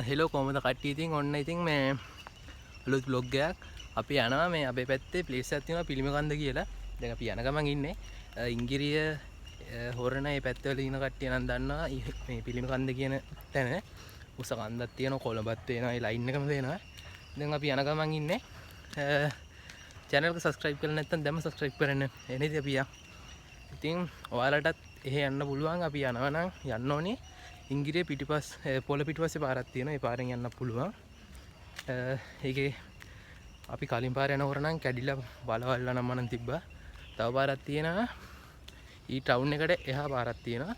Hello කොහමද කට්ටිය? ඉතින් ඔන්න ඉතින් මේ අලුත් vlog එකක් අපි යනවා මේ අපේ පැත්තේ ප්ලේස් එකක් තියෙනවා පිළිමකන්ද කියලා. දැන් අපි යන ගමන් ඉන්නේ ඉංගිරිය හොරණ මේ පැත්තවල ඉන්න කට්ටිය නම් දන්නවා මේ පිළිමකන්ද කියන තැන. උස කන්දක් තියෙනවා කොළඹත් වෙනවා ඒ ලයින් එකම වෙනවා. දැන් අපි යන ගමන් ඉන්නේ channel එක subscribe කරලා නැත්නම් දැම්ම subscribe කරන්න. එනේද අපි යා. ඉතින් ඔයාලටත් එහෙ යන්න පුළුවන්. අපි යනවා නම් යන්න ඕනේ ඉංගිරිය පිටිපස් පොළ පිටිපස්සේ පාරක් තියෙනවා. ඒ පාරෙන් යන්න පුළුවන්. ඒකේ අපි කලින් පාර යනකොට නම් කැඩිලා බලවල්ලා නම් මනම් තිබ්බා. තව පාරක් තියෙනවා. ඊ ටවුන් එකට එහා පාරක් තියෙනවා.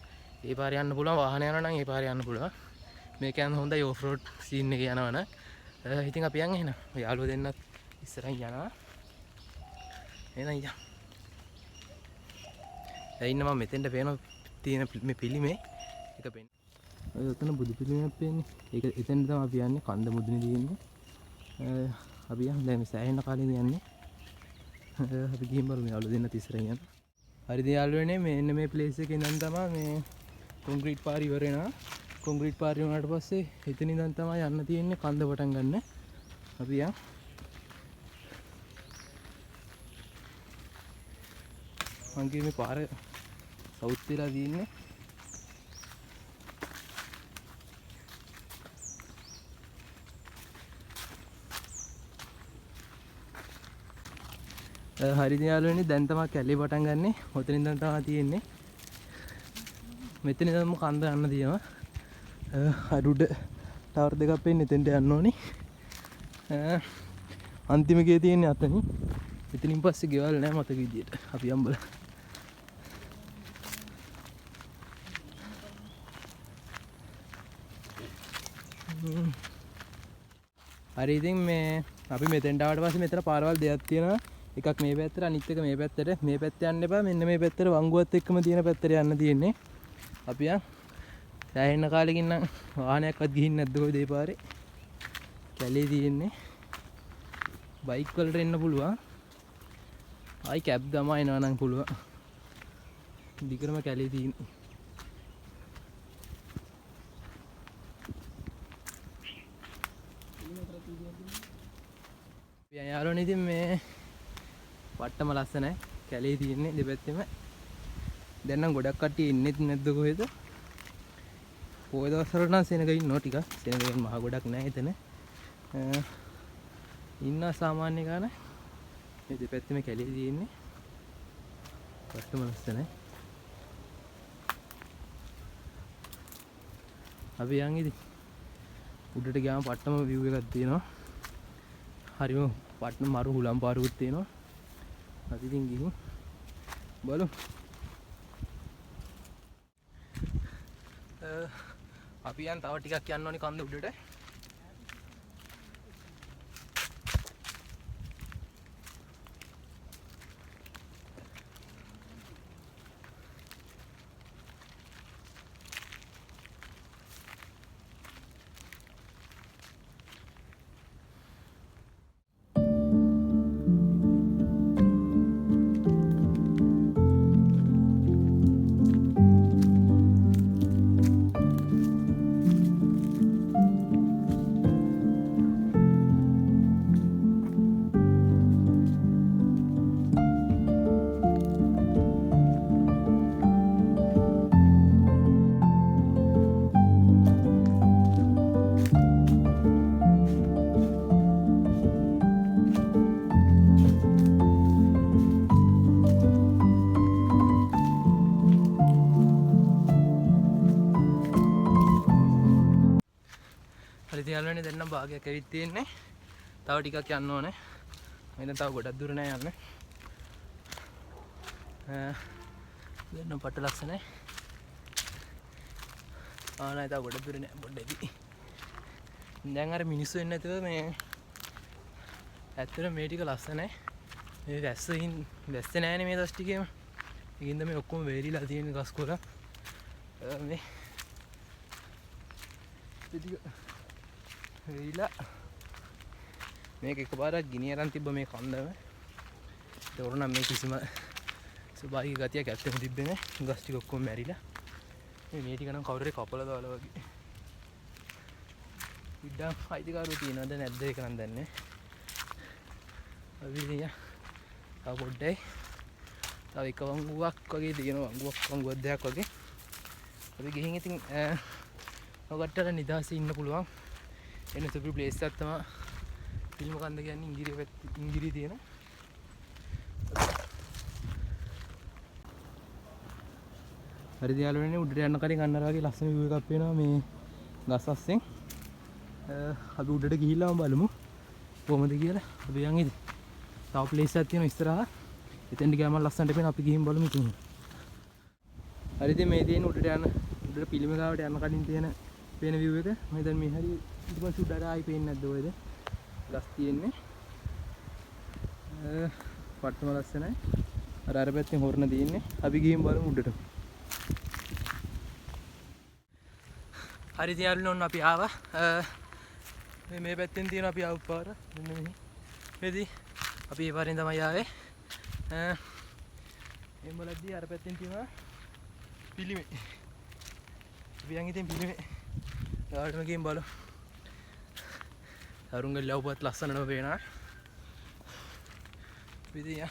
ඒ පාරේ යන්න පුළුවන්. වාහන යනවා නම් ඒ පාරේ යන්න පුළුවන්. මේක යන හොඳයි ඕෆ් රෝඩ් සීන් එකේ යනවනම්. ඉතින් අපි යන් එහෙනම්. යාළුවෝ දෙන්නත් ඉස්සරහින් යනවා. එහෙනම් යන්න. දැන් ඉන්න මම මෙතෙන්ට පේන තියෙන මේ පිළිමේ එක පේන්න. ඔය උතන බුදු පිළිමයක් පේන්නේ. ඒක එතෙන්ට තමයි අපි යන්නේ. කන්ද මුදුනේ තියෙන්නේ. අපි යන් දැන් මේ සෑහෙන කාලෙක යන්නේ. අපි ගිහින් බලමු යාළුවෝ දෙන්නත් ඉස්සරහින් යන්න. හරිද යාළුවනේ මෙන්න මේ ප්ලේස් එකේ ඉඳන් තමයි මේ කොන්ක්‍රීට් පාර ඉවර වෙනවා. කොන්ක්‍රීට් පාර වුණාට පස්සේ එතන ඉඳන් තමයි යන්න තියෙන්නේ කන්ද පටන් ගන්න. අපි යන්. මං මේ පාර සවුත් වෙලා තියෙන්නේ. හරිද යාළුවනේ දැන් තමයි කැලේ පටන් ගන්නෙ. ඔතන ඉඳන් තමයි තියෙන්නේ. මෙතන ඉඳන්ම කන්ද යන්න තියෙනවා. අරුඩ ටවර් දෙකක් පෙන්නේ එතෙන්ට යන්න ඕනේ. අන්තිම ගේ තියෙන්නේ අතනින්. එතනින් පස්සේ ගෙවල් නැහැ මතක විදියට. අපි යම් බලන්න. හරි ඉතින් මේ අපි මෙතෙන්ට ආවට පස්සේ මෙතන පාරවල් දෙකක් තියෙනවා. එකක් මේ පැත්තට අනිත් එක මේ පැත්තට. මේ පැත්ත යන්න එපා. මෙන්න මේ පැත්තට වංගුවත් එක්කම තියෙන පැත්තට යන්න තියෙන්නේ. අපි යන්. සෑහෙන කාලෙකින් නම් වාහනයක්වත් ගිහින් නැද්ද කොයිද ඒ පාරේ? කැලේ තියෙන්නේ. බයික් වලට එන්න පුළුවන්. ආයි කැබ් දමා එනවා නම් පුළුවන්. දිගටම කැලේ තියෙන්නේ. යාළුවනේ ඉතින් මේ වට්ටම ලස්සනයි. කැලේ තියෙන්නේ දෙපැත්තෙම. දැන් නම් ගොඩක් කට්ටිය ඉන්නෙත් නැද්ද කොහෙද? පොය දවස්වල නම් සෙනග ඉන්නවා ටිකක්. සෙනගෙන් මහ ගොඩක් නැහැ එතන. ඉන්න සාමාන්‍ය ගාන මේ දෙපැත්තෙම කැලේ තියෙන්නේ. වට්ටම ලස්සනයි. අපි යන් ඉතින්. උඩට ගියාම පට්ටම view එකක් තියෙනවා. හරිම පට්ටම මරු හුලම් පාරුකුත් තියෙනවා. අපි ඉතින් ගිහින් බලමු. අපි යන් තව ටිකක් යන්න ඕනේ කන්ද උඩට. හරි යාළුවනේ දැන් නම් භාගයක් ඇවිත් තියෙන්නේ. තව ටිකක් යන්න ඕනේ. මම තව ගොඩක් දුර නෑ යන්නේ. දැන් නම් පට ලස්සනයි. නෑ තව ගොඩක් දුර නෑ පොඩ්ඩයි. දැන් අර මිනිස්සු එන්නේ නැතුව මේ ඇත්තට මේ ටික ලස්සනයි. මේ වැස්සේ නෑනේ මේ දස් ටිකේම. ඒකින්ද මේ ඔක්කොම වේලිලා තියෙන ගස් කොළ. මේ වෙයිලා මේක එකපාරක් ගිනි අරන් තිබ්බ මේ කන්දම. ඒතකොට නම් මේ කිසිම ස්වභාවික ගතියක් ඇත්තෙම තිබ්බේ නෑ. ගස් ටික ඔක්කොම මැරිලා. මේ ටික නම් කවුරු හරි කපලා දාලා වගේ. ඉඩම් අයිතිකරු තියෙනවද නැද්ද ඒක නම් දන්නේ. අපි ඉතින් තව පොඩ්ඩයි තව එක වංගුවක් වගේ තියෙනවා වංගුවක් දෙයක් වගේ. අපි ගිහින් ඉතින් ඔකටට නිදාසේ ඉන්න පුළුවන්. එන්න සුපිරි ප්ලේස් එකක් තමයි පිළිම කන්ද කියන්නේ ඉංගිරිය තියෙන. හරි යාළුවනේ උඩට යන්න කලින් අන්න වගේ ලස්සන view එකක් පේනවා මේ ගස් අස්සෙන්. අපි උඩට ගිහිල්ලාම බලමු කොහොමද කියලා. අපි යන් ඉතින්. තව ප්ලේස් එකක් තියෙනවා ඉස්සරහා. එතෙන්ට ගියාම ලස්සනට පේනවා. අපි ගිහින් බලමු ඉතින්. හරි ඉතින් මේ තියෙන උඩට පිළිම ගාවට යන්න කලින් තියෙන පේන view එක. මම දැන් මේ හරි ඊට පස්සේ උඩට ආයි පේන්නේ නැද්ද ඔයද? ගස් තියෙන්නේ. පට්ටම ලස්සනයි. අර පැත්තෙන් හොරන තියෙන්නේ. අපි ගිහින් බලමු උඩට. හරි ඉතින් යාළුවෝ ඔන්න අපි ආවා. මේ පැත්තෙන් තියෙන අපි ආපු පාර මෙන්න මෙහි. මෙදී අපි ඒ පාරෙන් තමයි ආවේ. මේ බලද්දී අර පැත්තෙන් තියෙනවා පිළිමේ. අපි යන් ඉතින් පිළිමේ. යාළුවෝ ගිහින් බලමු. අරුංගල් ලව්වත් ලස්සනම පේනවා. ඉතින්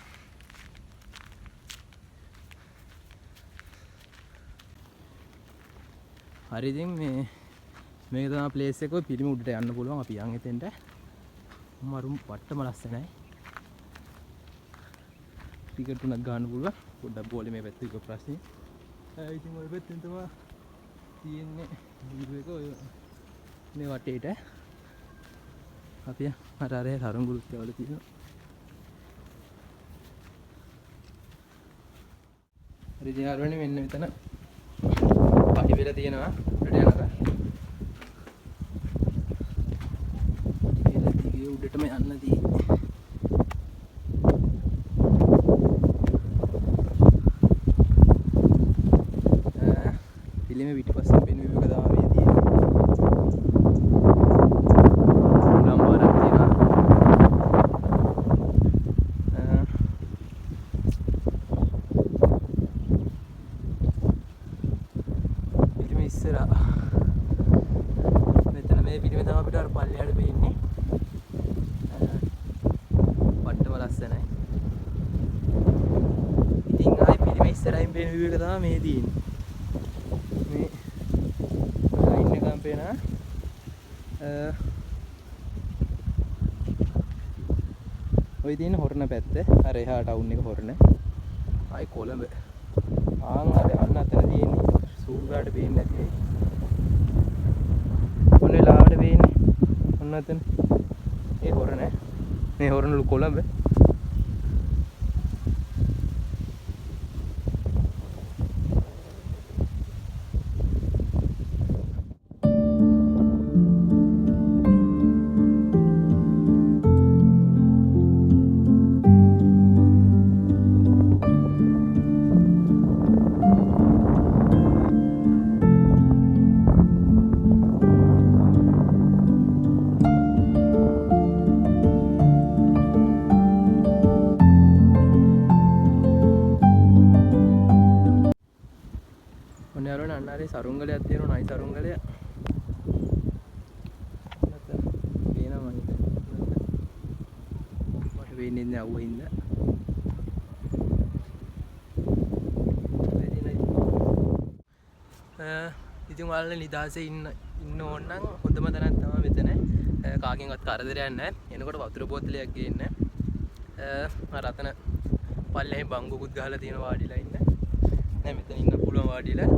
හරි ඉතින් මේක තමයි ප්ලේස් එක. පිළිම උඩට යන්න පුළුවන්. අපි යන් එතෙන්ට. මරුම් වට්ටම ලස්සනයි. ටිකට් උනක් ගන්න පුළුවන්. පොඩ්ඩක් බෝලේ මේ පැත්තේ ඉක ප්‍රශ්නේ. ඉතින් ඔය පැත්තෙන් තමයි තියෙන්නේ view එක ඔය මේ වටේට. අපි අර හරුංගුලුත් වල තියෙනවා. හරි ඉතින් යාළුවනේ මෙන්න මෙතන පඩි වෙලා තියෙනවා උඩට යනවා. ඒ උඩටම යන්න තියෙන්නේ. පිළිමේ පිටිපස්සෙන් පෙන view එක තමයි මේ තියෙන්නේ. ගම්බරක් තියෙනවා. ඉස්සරහා මෙතන මේ පිළිමේ තමයි අපිට අර පල්ලෙහාට පේන්නේ. වට්ටම ලස්සනයි. ඉතින් ආයි පිළිමේ ඉස්සරහින් පේන view එක තමයි මේ තියෙන්නේ. මේ ලයින් එකම පේනවා. ඔය තියෙන හොරණ පැත්ත. අර එහා ටවුන් එක හොරණ. ආයි කොළඹ. ආන් අර අන්න අතන තියෙන්නේ. සූර්යාට පේන්නේ නැති වෙයි. ඔන්න ලාවට පේන්නේ. ඔන්න අතන. ඒ හොරණ. මේ හොරණ කොළඹ. අන්නරේ සරුංගලයක් තියෙනවා. නයි සරුංගලය. නැත්නම් පේනවා මම හිතන්නේ. මට වෙන්නේ නැහැ අවුව හින්දා. ඉතින් ඔයාලා නිදාසේ ඉන්න ඕන නම් හොඳම තැනක් තමයි මෙතන. කාගෙන්වත් කරදරයක් නැහැ. එනකොට වතුර බෝතලයක් ගේන්න. අර අතන පල්ලෙහි බංගුකුත් ගහලා තියෙන වාඩිලා ඉන්න. දැන් මෙතන ඉන්න පුළුවන් වාඩිලා.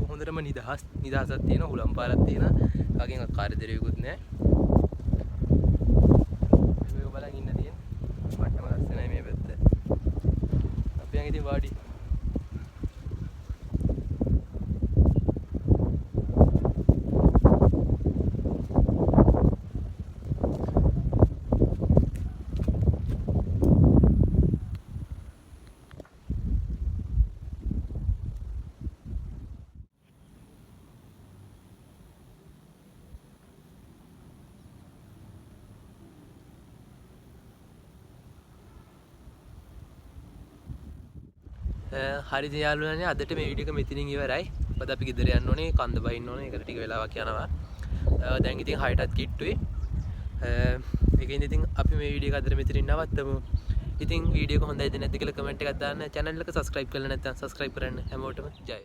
හොඳටම නිදහසක් තියෙනවා. හුලම් පාරක් තියෙනවා. කාගෙන්වත් කරදරයකුත් නැහැ. මේක බලන් ඉන්න තියෙන. වට්ටම ලස්සනයි මේ පැත්ත. අපි යන් ඉතින් වාඩි. හරි යාළුවනේ අදට මේ වීඩියෝ එක මෙතනින් ඉවරයි. මොකද අපි ගෙදර යන්න ඕනේ කන්ද බහින්න ඕනේ ඒකට ටික වෙලාවක් යනවා දැන් ඉතින් 6ටත් කිට්ටුයි ඒකෙන් ඉතින් අපි මේ වීඩියෝ එක අදට මෙතනින් නවත්තමු ඉතින් වීඩියෝ එක හොඳයිද නැද්ද කියලා කමෙන්ට් එකක් දාන්න channel එක subscribe කරලා නැත්නම් subscribe කරන්න හැමෝටම ජය